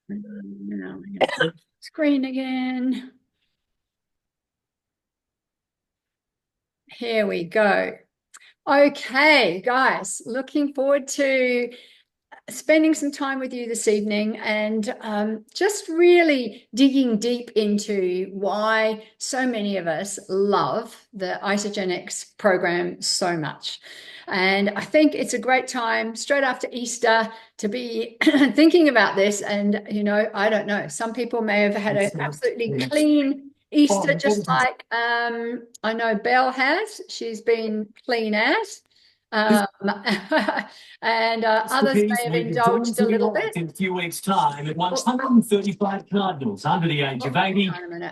Now, screen again. Here we go. Okay, guys, looking forward to spending some time with you this evening and just really digging deep into why so many of us love the Isagenix program so much. And I think it's a great time straight after Easter to be thinking about this. And, I don't know, some people may have had an absolutely clean Easter, just like I know Belle has. She's been clean as. Um, and others may have indulged a little bit. In a few weeks' time, at 135 cardinals under the age of 80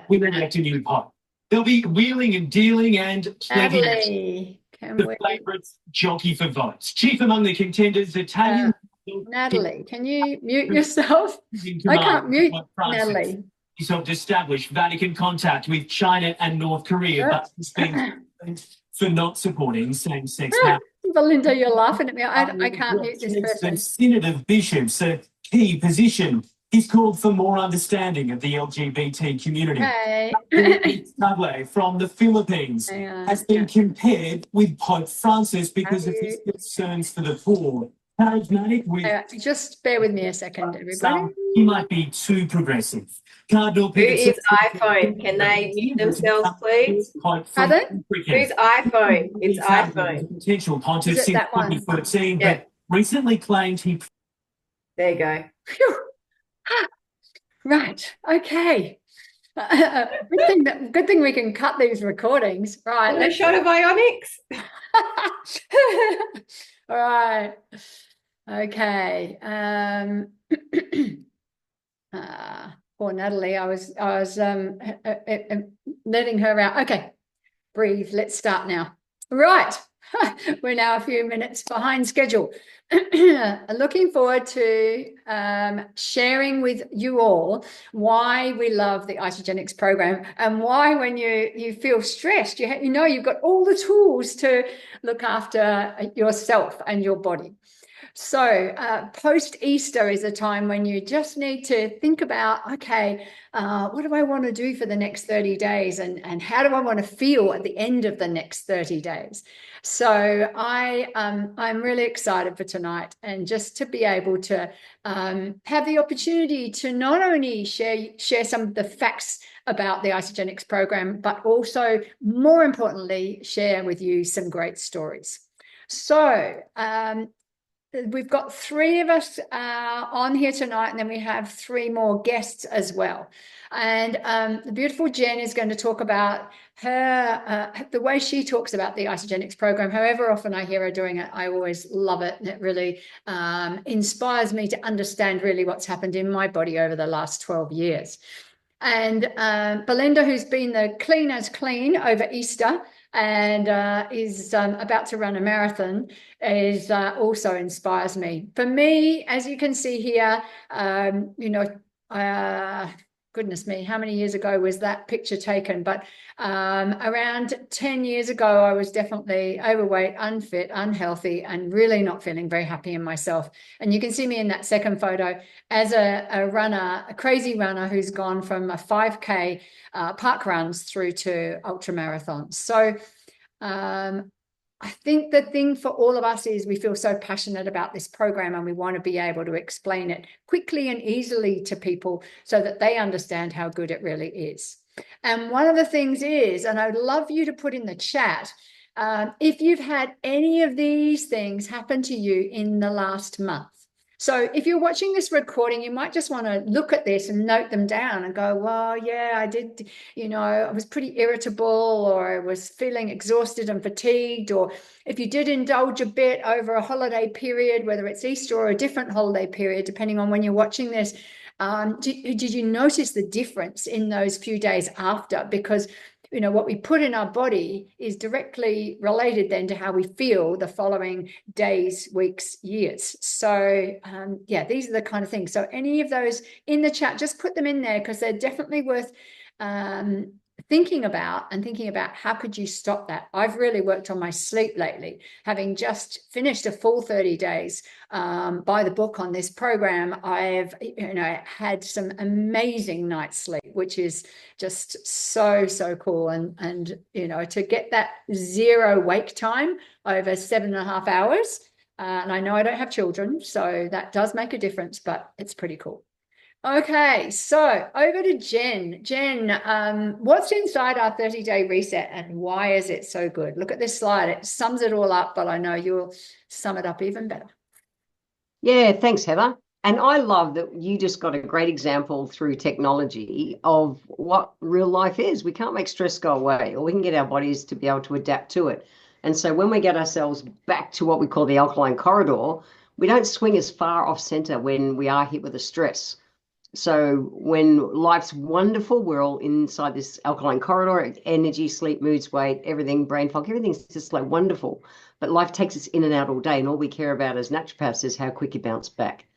will elect a new pope. They'll be wheeling and dealing and Natalie, the favourite jockey for votes. Chief among the contenders, Italian. Natalie, can you mute yourself? I can't mute Natalie. He's helped establish Vatican contact with China and North Korea, but he's been for not supporting same-sex marriage. Belinda, you're laughing at me. I can't mute this person. The Synod of Bishops, a key position, is called for more understanding of the LGBT community. Okay. Tagle from the Philippines has been compared with Pope Francis because of his concerns for the poor. Charismatic with just bear with me a second, everybody. He might be too progressive. Cardinal Who is iPhone? Can they mute themselves, please? Pardon? Who's iPhone? It's iPhone. Potential pontiff since 2013, but recently claimed he. There you go. Right. Okay. Good thing we can cut these recordings. Right. A shot of Ionics. All right. Okay. Poor Natalie. I was letting her out. Okay. Breathe. Let's start now. Right. We're now a few minutes behind schedule. Looking forward to sharing with you all why we love the Isagenix program and why when you feel stressed, you've got all the tools to look after yourself and your body. So post-Easter is a time when you just need to think about, okay, what do I want to do for the next 30 days and how do I want to feel at the end of the next 30 days? So I'm really excited for tonight and just to be able to have the opportunity to not only share some of the facts about the Isagenix program, but also, more importantly, share with you some great stories. So we've got three of us on here tonight, and then we have three more guests as well. And the beautiful Jen is going to talk about the way she talks about the Isagenix program. However often I hear her doing it, I always love it. And it really inspires me to understand really what's happened in my body over the last 12 years. And Belinda, who's been the clean as clean over Easter, and is about to run a marathon, is also inspires me. For me, as you can see here, goodness me, how many years ago was that picture taken? But around 10 years ago, I was definitely overweight, unfit, unhealthy, and really not feeling very happy in myself. And you can see me in that second photo as a runner, a crazy runner who's gone from a 5K park runs through to ultra marathons. So I think the thing for all of us is we feel so passionate about this program and we want to be able to explain it quickly and easily to people so that they understand how good it really is. And one of the things is, and I'd love you to put in the chat, if you've had any of these things happen to you in the last month. So if you're watching this recording, you might just want to look at this and note them down and go, well, yeah, I did, I was pretty irritable, or I was feeling exhausted and fatigued. Or if you did indulge a bit over a holiday period, whether it's Easter or a different holiday period, depending on when you're watching this, did you notice the difference in those few days after? Because what we put in our body is directly related then to how we feel the following days, weeks, years. So these are the kind of things. So any of those in the chat, just put them in there because they're definitely worth thinking about how could you stop that. I've really worked on my sleep lately, having just finished a full 30 days by the book on this program. I've had some amazing night's sleep, which is just so cool. And to get that zero wake time over 7.5 hours. And I know I don't have children, so that does make a difference, but it's pretty cool. Okay, so over to Jen. Jen, what's inside our 30-day reset and why is it so good? Look at this slide. It sums it all up, but I know you'll sum it up even better. Yeah, thanks, Heather. And I love that you just got a great example through technology of what real life is. We can't make stress go away, or we can get our bodies to be able to adapt to it. And so when we get ourselves back to what we call the alkaline corridor, we don't swing as far off center when we are hit with a stress. So when life's wonderful, we're all inside this alkaline corridor, energy, sleep, moods, weight, everything, brain fog, everything's just like wonderful. But life takes us in and out all day, and all we care about as naturopaths is how quick you bounce back.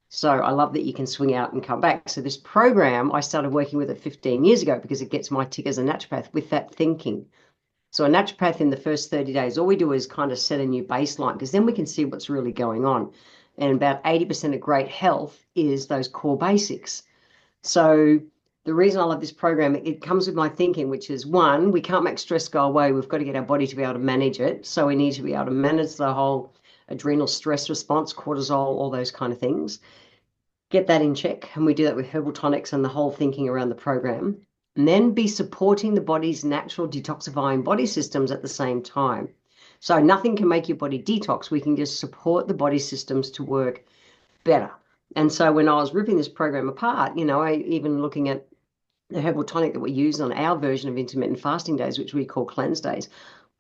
So I love that you can swing out and come back. So this program, I started working with it 15 years ago because it gets my tick as a naturopath with that thinking. So a naturopath in the first 30 days, all we do is kind of set a new baseline, because then we can see what's really going on. And about 80% of great health is those core basics. So the reason I love this program, it comes with my thinking, which is, one, we can't make stress go away. We've got to get our body to be able to manage it. So we need to be able to manage the whole adrenal stress response, cortisol, all those kind of things. Get that in check. And we do that with herbal tonics and the whole thinking around the program. And then be supporting the body's natural detoxifying body systems at the same time. So nothing can make your body detox. We can just support the body systems to work better. And so when I was ripping this program apart, even looking at the herbal tonic that we use on our version of intermittent fasting days, which we call cleanse days,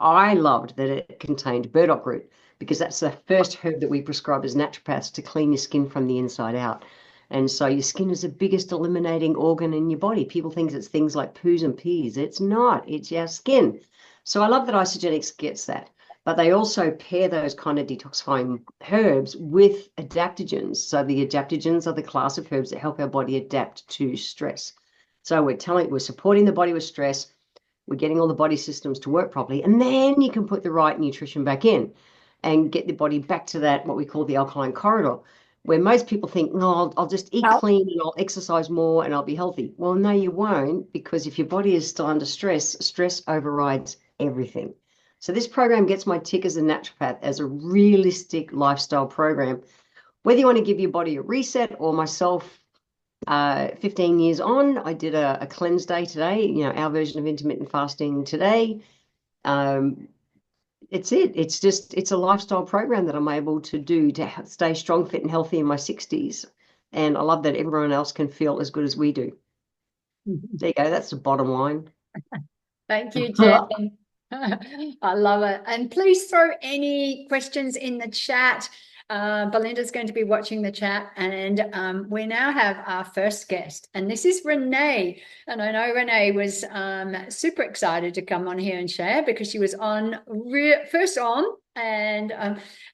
I loved that it contained burdock root, because that's the first herb that we prescribe as naturopaths to clean your skin from the inside out. And so your skin is the biggest eliminating organ in your body. People think it's things like poos and peas. It's not. It's your skin. So I love that Isagenix gets that. But they also pair those kind of detoxifying herbs with adaptogens. So the adaptogens are the class of herbs that help our body adapt to stress. So we're supporting the body with stress. We're getting all the body systems to work properly. And then you can put the right nutrition back in and get the body back to that, what we call the alkaline corridor, where most people think, no, I'll just eat clean and I'll exercise more and I'll be healthy. Well, no, you won't, because if your body is still under stress, stress overrides everything. So this program gets my tick as a naturopath as a realistic lifestyle program. Whether you want to give your body a reset, or myself, 15 years on, I did a cleanse day today, our version of intermittent fasting today. It's a lifestyle program that I'm able to do to stay strong, fit and healthy in my 60s. And I love that everyone else can feel as good as we do. There you go. That's the bottom line. Thank you, Jen. I love it. And please throw any questions in the chat. Belinda's going to be watching the chat, and we now have our first guest, and this is Renee. And I know Renee was super excited to come on here and share, because she was first on, and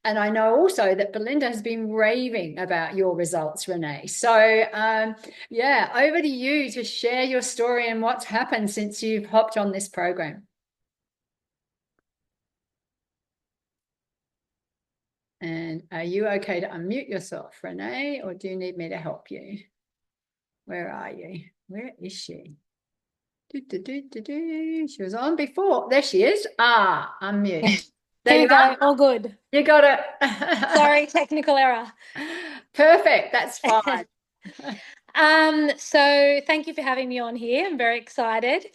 I know also that Belinda has been raving about your results, Renee. So yeah, over to you to share your story and what's happened since you've hopped on this program. And are you okay to unmute yourself, Renee, or do you need me to help you? Where are you? Where is she? She was on before. There she is. Unmute. There you go. All good. You got it. Sorry, technical error. Perfect. That's fine. So thank you for having me on here. I'm very excited.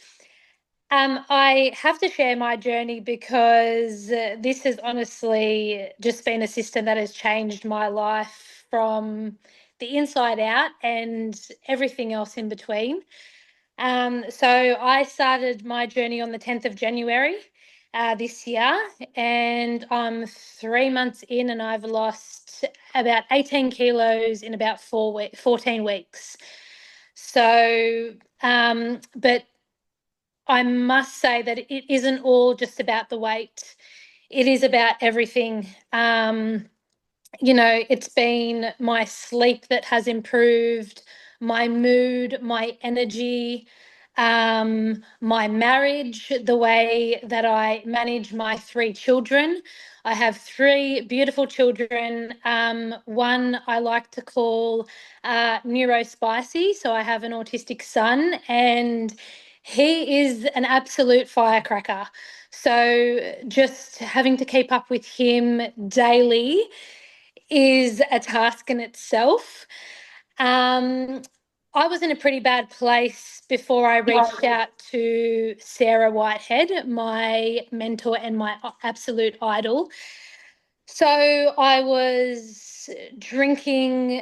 I have to share my journey because this has honestly just been a system that has changed my life from the inside out and everything else in between. So I started my journey on the 10th of January this year, and I'm 3 months in and I've lost about 18 kilos in about 14 weeks. So, but I must say that it isn't all just about the weight. It is about everything. It's been my sleep that has improved, my mood, my energy, my marriage, the way that I manage my 3 children. I have 3 beautiful children. One I like to call neurospicy. So I have an autistic son, and he is an absolute firecracker. So just having to keep up with him daily is a task in itself. I was in a pretty bad place before I reached out to Sarah Whitehead, my mentor and my absolute idol. So I was drinking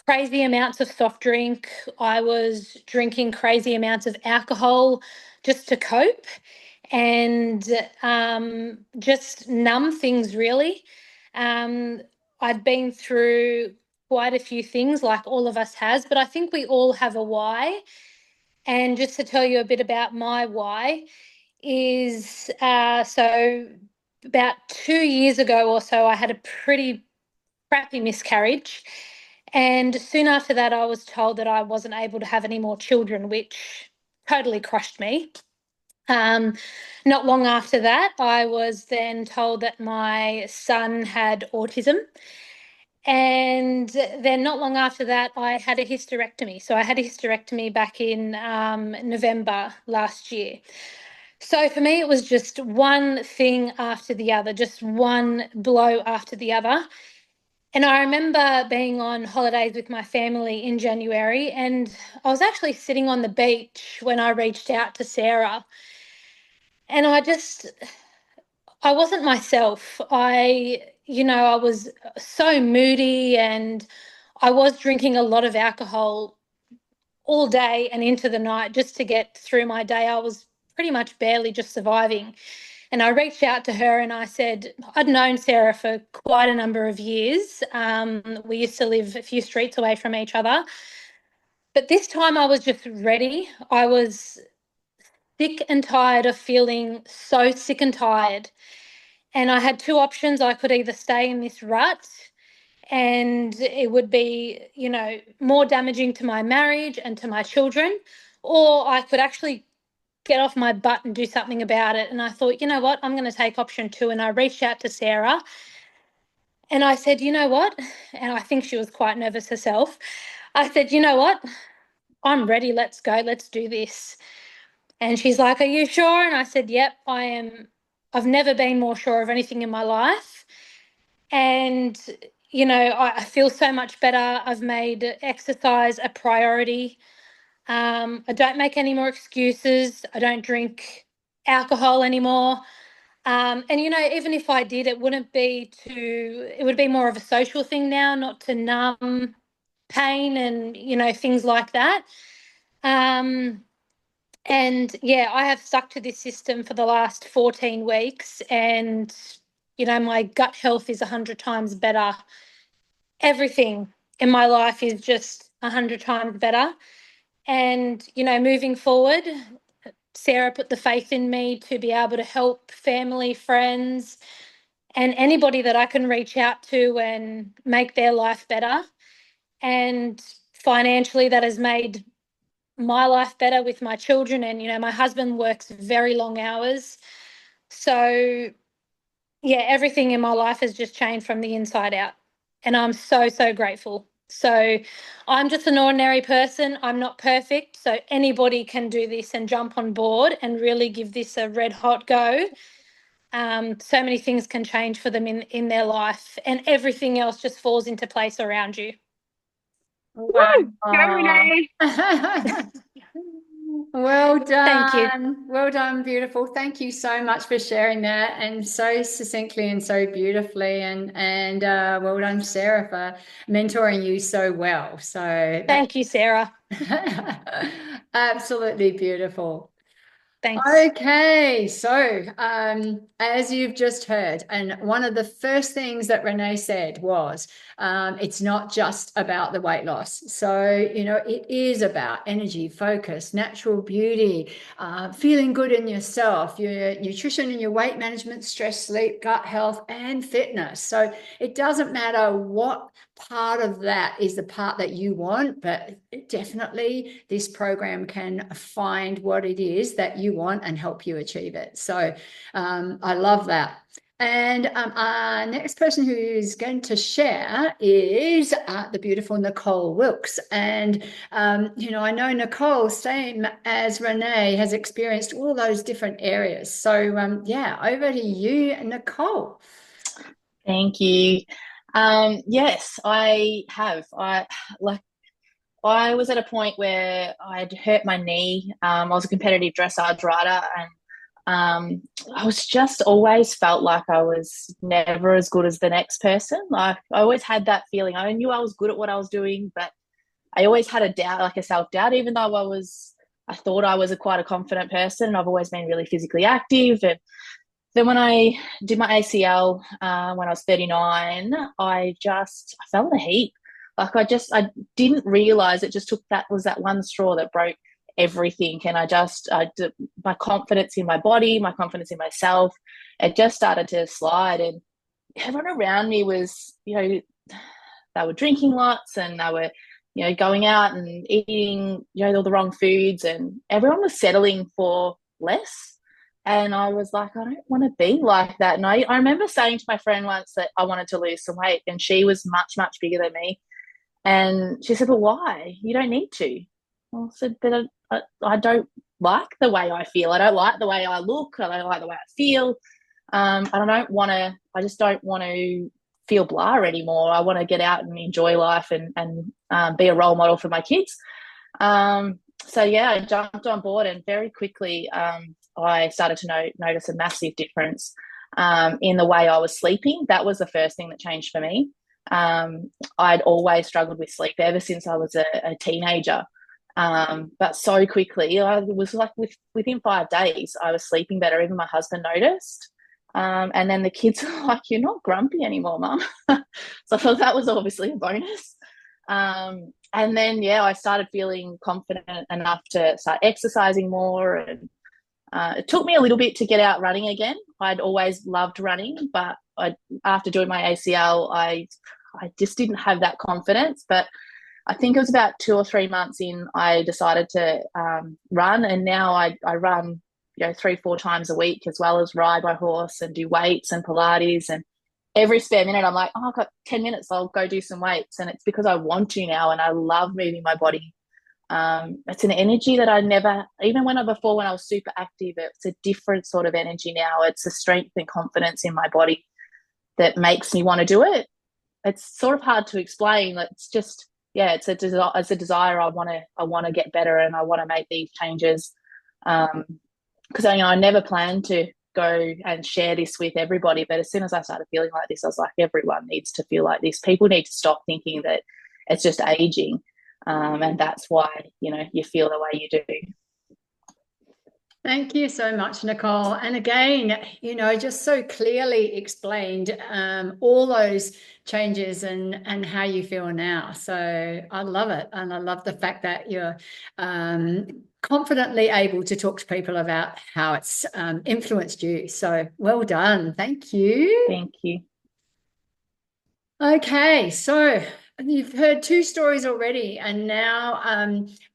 crazy amounts of soft drink. I was drinking crazy amounts of alcohol just to cope and just numb things, really. I'd been through quite a few things, like all of us has, but I think we all have a why. And just to tell you a bit about my why is so about 2 years ago or so, I had a pretty crappy miscarriage. And soon after that, I was told that I wasn't able to have any more children, which totally crushed me. Not long after that, I was then told that my son had autism. And then not long after that, I had a hysterectomy. So I had a hysterectomy back in November last year. So for me, it was just one thing after the other, just one blow after the other. And I remember being on holidays with my family in January, and I was actually sitting on the beach when I reached out to Sarah. And I wasn't myself. I was so moody, and I was drinking a lot of alcohol all day and into the night just to get through my day. I was pretty much barely just surviving. And I reached out to her and I said, I'd known Sarah for quite a number of years. We used to live a few streets away from each other. But this time I was just ready. I was sick and tired of feeling so sick and tired. And I had 2 options. I could either stay in this rut and it would be, more damaging to my marriage and to my children, or I could actually get off my butt and do something about it. And I thought, you know what, I'm going to take option 2. And I reached out to Sarah and I said, you know what, and I think she was quite nervous herself. I said, you know what, I'm ready. Let's go. Let's do this. And she's like, are you sure? And I said, yep, I am. I've never been more sure of anything in my life. And, I feel so much better. I've made exercise a priority. I don't make any more excuses. I don't drink alcohol anymore. And, even if I did, it would be more of a social thing now, not to numb pain and, things like that. And yeah, I have stuck to this system for the last 14 weeks and, my gut health is 100 times better. Everything in my life is just 100 times better. And, moving forward, Sarah put the faith in me to be able to help family, friends, and anybody that I can reach out to and make their life better. And financially, that has made my life better with my children. And, my husband works very long hours. So, yeah, everything in my life has just changed from the inside out. And I'm so, so grateful. So I'm just an ordinary person. I'm not perfect. So anybody can do this and jump on board and really give this a red hot go. So many things can change for them in their life, and everything else just falls into place around you. Wow. Go, Renee. Well done. Thank you. Well done. Beautiful. Thank you so much for sharing that, and so succinctly and so beautifully. And well done, Sarah, for mentoring you so well. So Thank you, Sarah. absolutely beautiful. Thanks. Okay, so as you've just heard, and one of the first things that Renee said was, it's not just about the weight loss. So, it is about energy, focus, natural beauty, feeling good in yourself, your nutrition and your weight management, stress, sleep, gut health, and fitness. So it doesn't matter what part of that is the part that you want, but definitely this program can find what it is that you want and help you achieve it. So I love that. And our next person who's going to share is the beautiful Nicole Wilkes. And, I know Nicole, same as Renee, has experienced all those different areas. So, over to you, Nicole. Thank you. Yes, I have. I was at a point where I'd hurt my knee. I was a competitive dressage rider, and I was just always felt like I was never as good as the next person. Like I always had that feeling. I knew I was good at what I was doing, but I always had a doubt, like a self-doubt, even though I thought I was quite a confident person. I've always been really physically active. And then when I did my ACL when I was 39, I fell in a heap. Like I didn't realize it just that one straw that broke everything. And my confidence in my body, my confidence in myself, it just started to slide. And everyone around me was, they were drinking lots, and they were, going out and eating, all the wrong foods, and everyone was settling for less. And I was like, I don't want to be like that. And I remember saying to my friend once that I wanted to lose some weight, and she was much, much bigger than me. And she said, well, why? You don't need to. I said, but I don't like the way I feel. I don't like the way I look. I don't like the way I feel. I just don't want to feel blah anymore. I want to get out and enjoy life and be a role model for my kids. So yeah, I jumped on board, and very quickly I started to notice a massive difference in the way I was sleeping. That was the first thing that changed for me. I'd always struggled with sleep ever since I was a teenager. But so quickly, I was like within 5 days, I was sleeping better. Even my husband noticed. And then the kids were like, you're not grumpy anymore, Mum. So I thought that was obviously a bonus. And then, I started feeling confident enough to start exercising more. And it took me a little bit to get out running again. I'd always loved running, but after doing my ACL, I just didn't have that confidence. But I think it was about 2 or 3 months in, I decided to run. And now I run 3-4 times a week, as well as ride my horse and do weights and Pilates. And every spare minute I'm like, I've got 10 minutes, I'll go do some weights. And it's because I want to now, and I love moving my body. It's an energy that I never, even when I was super active, it's a different sort of energy now. It's a strength and confidence in my body that makes me want to do it. It's sort of hard to explain. It's just, it's a desire. I want to get better, and I want to make these changes. Because I never planned to go and share this with everybody, but as soon as I started feeling like this, I was like, everyone needs to feel like this. People need to stop thinking that it's just aging, and that's why you feel the way you do. Thank you so much, Nicole. And again, just so clearly explained all those changes and how you feel now. So I love it. And I love the fact that you're confidently able to talk to people about how it's influenced you. So well done. Thank you. Thank you. Okay, so you've heard 2 stories already, and now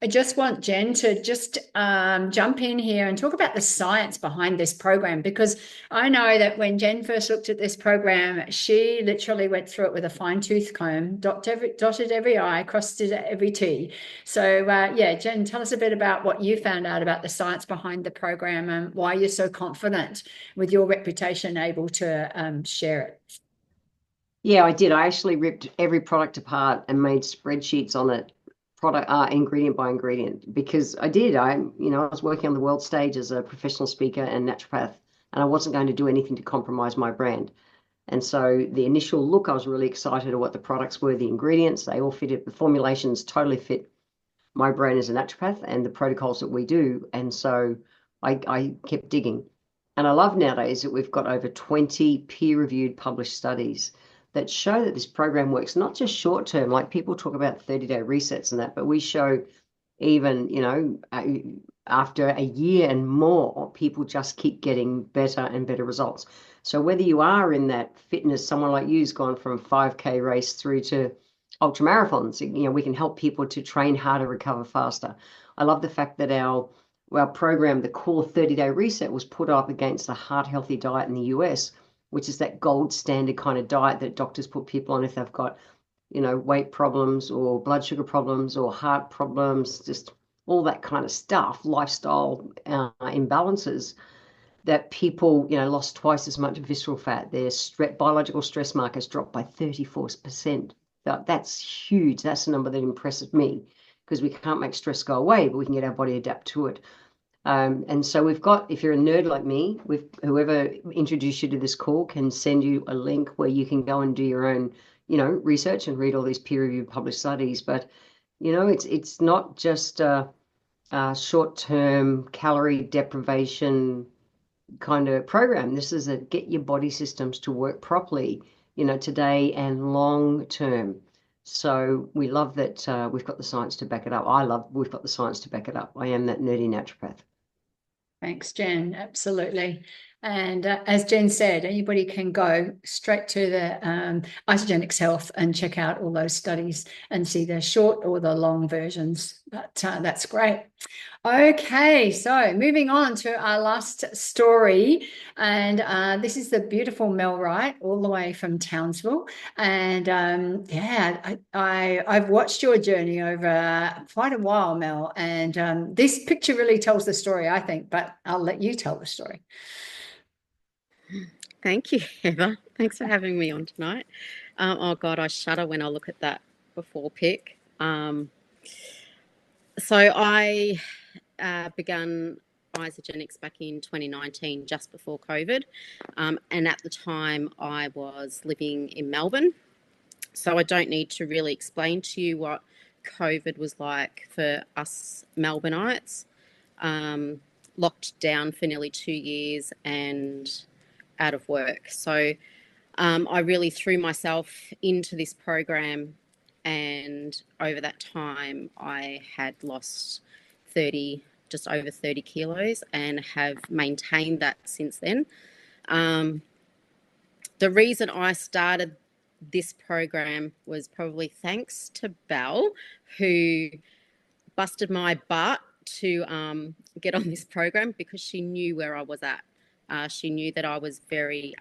I just want Jen to just jump in here and talk about the science behind this program, because I know that when Jen first looked at this program, she literally went through it with a fine-tooth comb, dotted every I, crossed every T. So Jen, tell us a bit about what you found out about the science behind the program and why you're so confident with your reputation able to share it. Yeah, I did. I actually ripped every product apart and made spreadsheets on it, ingredient by ingredient, because I did. I was working on the world stage as a professional speaker and naturopath, and I wasn't going to do anything to compromise my brand. And so the initial look, I was really excited at what the products were, the ingredients, they all fitted, the formulations totally fit my brand as a naturopath and the protocols that we do. And so I kept digging. And I love nowadays that we've got over 20 peer-reviewed published studies that show that this program works, not just short term, like people talk about 30-day resets and that, but we show even, after a year and more, people just keep getting better and better results. So whether you are in that fitness, someone like you's gone from 5K race through to ultra marathons, we can help people to train harder, recover faster. I love the fact that our program, the core 30-day reset, was put up against the heart healthy diet in the US, which is that gold standard kind of diet that doctors put people on if they've got, weight problems or blood sugar problems or heart problems, just all that kind of stuff, lifestyle imbalances, that people, lost twice as much visceral fat. Their biological stress markers dropped by 34%. That's huge. That's a number that impresses me, because we can't make stress go away, but we can get our body adapt to it. And so we've got, if you're a nerd like me, whoever introduced you to this call can send you a link where you can go and do your own, research and read all these peer-reviewed published studies. But, it's not just a short-term calorie deprivation kind of program. This is a get your body systems to work properly, today and long term. So we love that we've got the science to back it up. We've got the science to back it up. I am that nerdy naturopath. Thanks, Jen. Absolutely. And as Jen said, anybody can go straight to the Isogenics Health and check out all those studies and see the short or the long versions. But that's great. Okay, so moving on to our last story. And this is the beautiful Mel Wright, all the way from Townsville. And I've watched your journey over quite a while, Mel. And this picture really tells the story, I think, but I'll let you tell the story. Thank you, Heather. Thanks for having me on tonight. Oh God, I shudder when I look at that before pic. So I began Isogenics back in 2019, just before COVID. And at the time I was living in Melbourne. So I don't need to really explain to you what COVID was like for us Melbourneites. Locked down for nearly 2 years and out of work. So I really threw myself into this program, and over that time I had lost just over 30 kilos and have maintained that since then. The reason I started this program was probably thanks to Belle, who busted my butt to get on this program, because she knew where I was at. She knew that I was very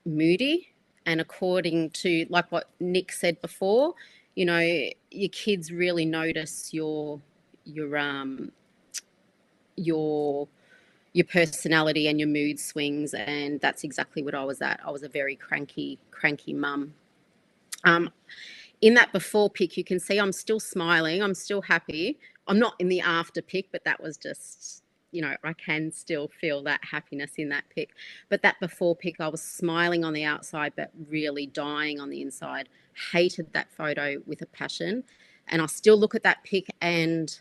moody, and according to like what Nick said before, your kids really notice your personality and your mood swings, and that's exactly what I was at. I was a very cranky mum. In that before pic, you can see I'm still smiling. I'm still happy. I'm not in the after pic, but that was just, I can still feel that happiness in that pic. But that before pic, I was smiling on the outside, but really dying on the inside. Hated that photo with a passion. And I still look at that pic and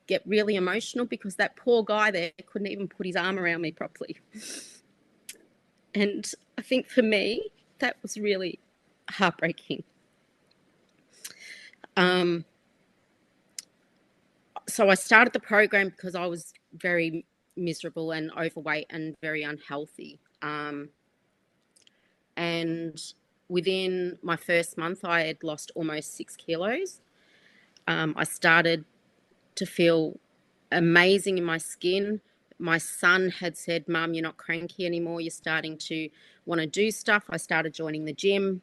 get really emotional, because that poor guy there couldn't even put his arm around me properly. And I think for me, that was really heartbreaking. So I started the program because I was very miserable and overweight and very unhealthy. And within my first month, I had lost almost 6 kilos. I started to feel amazing in my skin. My son had said, "Mum, you're not cranky anymore. You're starting to want to do stuff." I started joining the gym.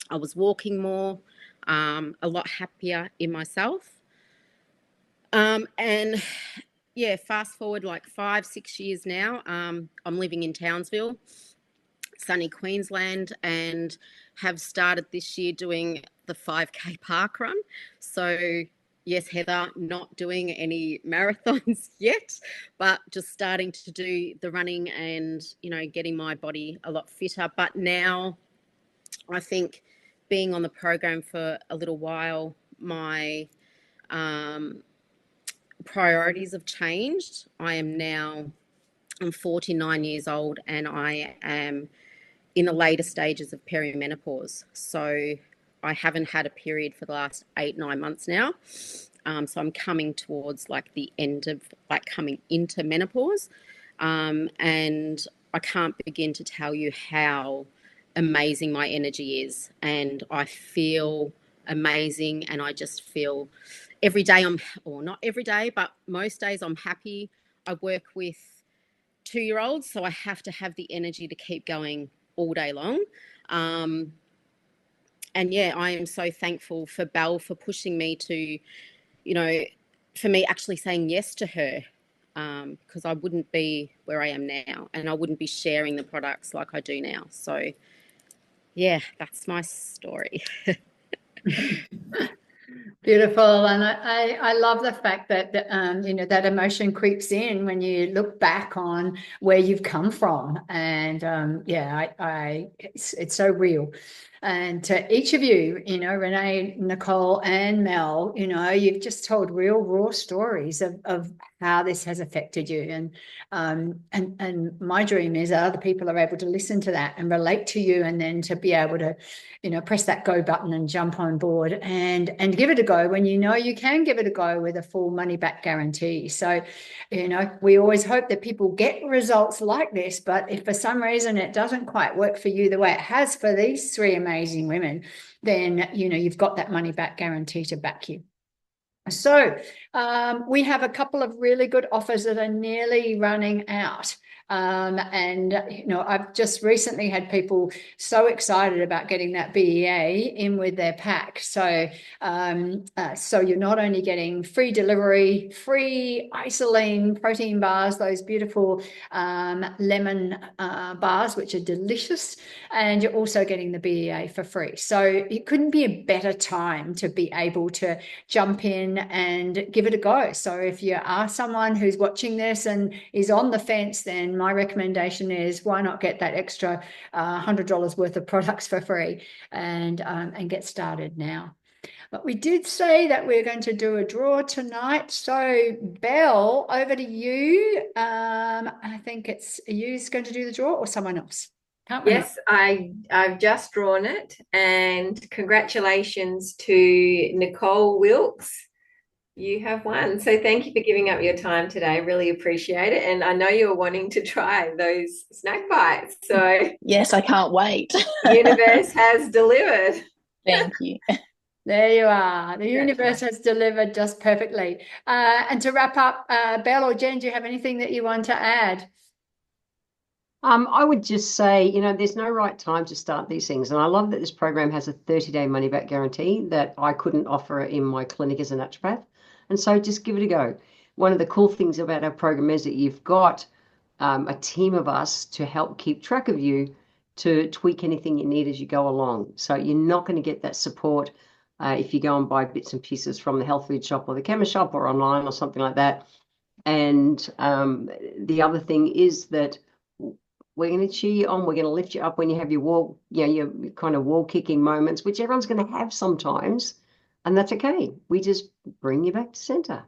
I was walking more, a lot happier in myself. And yeah, fast forward like 5-6 years now, I'm living in Townsville, sunny Queensland, and have started this year doing the 5K park run. So yes, Heather, not doing any marathons yet, but just starting to do the running and, getting my body a lot fitter. But now I think being on the program for a little while, my priorities have changed. I'm 49 years old and I am in the later stages of perimenopause. So I haven't had a period for the last 8-9 months now. So I'm coming towards like the end of like coming into menopause. And I can't begin to tell you how amazing my energy is. And I feel amazing. And I just feel every day or not every day, but most days I'm happy. I work with 2-year-olds, so I have to have the energy to keep going all day long. And yeah, I am so thankful for Belle for pushing me to, for me actually saying yes to her, because I wouldn't be where I am now and I wouldn't be sharing the products like I do now. So yeah, that's my story. Beautiful. And I love the fact that, that emotion creeps in when you look back on where you've come from. And it's so real. And to each of you, Renee, Nicole, and Mel, you've just told real raw stories of how this has affected you. And my dream is that other people are able to listen to that and relate to you, and then to be able to, press that go button and jump on board and give it a go when you can give it a go with a full money back guarantee. So, we always hope that people get results like this, but if for some reason it doesn't quite work for you the way it has for these 3 amazing women, then, you've got that money back guarantee to back you. So we have a couple of really good offers that are nearly running out. I've just recently had people so excited about getting that BEA in with their pack. So you're not only getting free delivery, free isoline protein bars, those beautiful lemon bars, which are delicious, and you're also getting the BEA for free. So it couldn't be a better time to be able to jump in and give it a go. So if you are someone who's watching this and is on the fence, then my recommendation is, why not get that extra $100 worth of products for free and get started now. But we did say that we're going to do a draw tonight. So Belle, over to you. I think it's you's going to do the draw or someone else. Yes, I've just drawn it, and congratulations to Nicole Wilkes. You have won. So thank you for giving up your time today. Really appreciate it. And I know you're wanting to try those snack bites. So yes, I can't wait. The universe has delivered. Thank you. There you are. The universe has delivered just perfectly. And to wrap up, Belle or Jen, do you have anything that you want to add? I would just say, there's no right time to start these things. And I love that this program has a 30-day money-back guarantee that I couldn't offer in my clinic as a naturopath. And so just give it a go. One of the cool things about our program is that you've got a team of us to help keep track of you, to tweak anything you need as you go along. So you're not going to get that support if you go and buy bits and pieces from the health food shop or the chemist shop or online or something like that. And the other thing is that we're going to cheer you on. We're going to lift you up when you have your wall, your kind of wall kicking moments, which everyone's going to have sometimes. And that's okay. We just bring you back to center.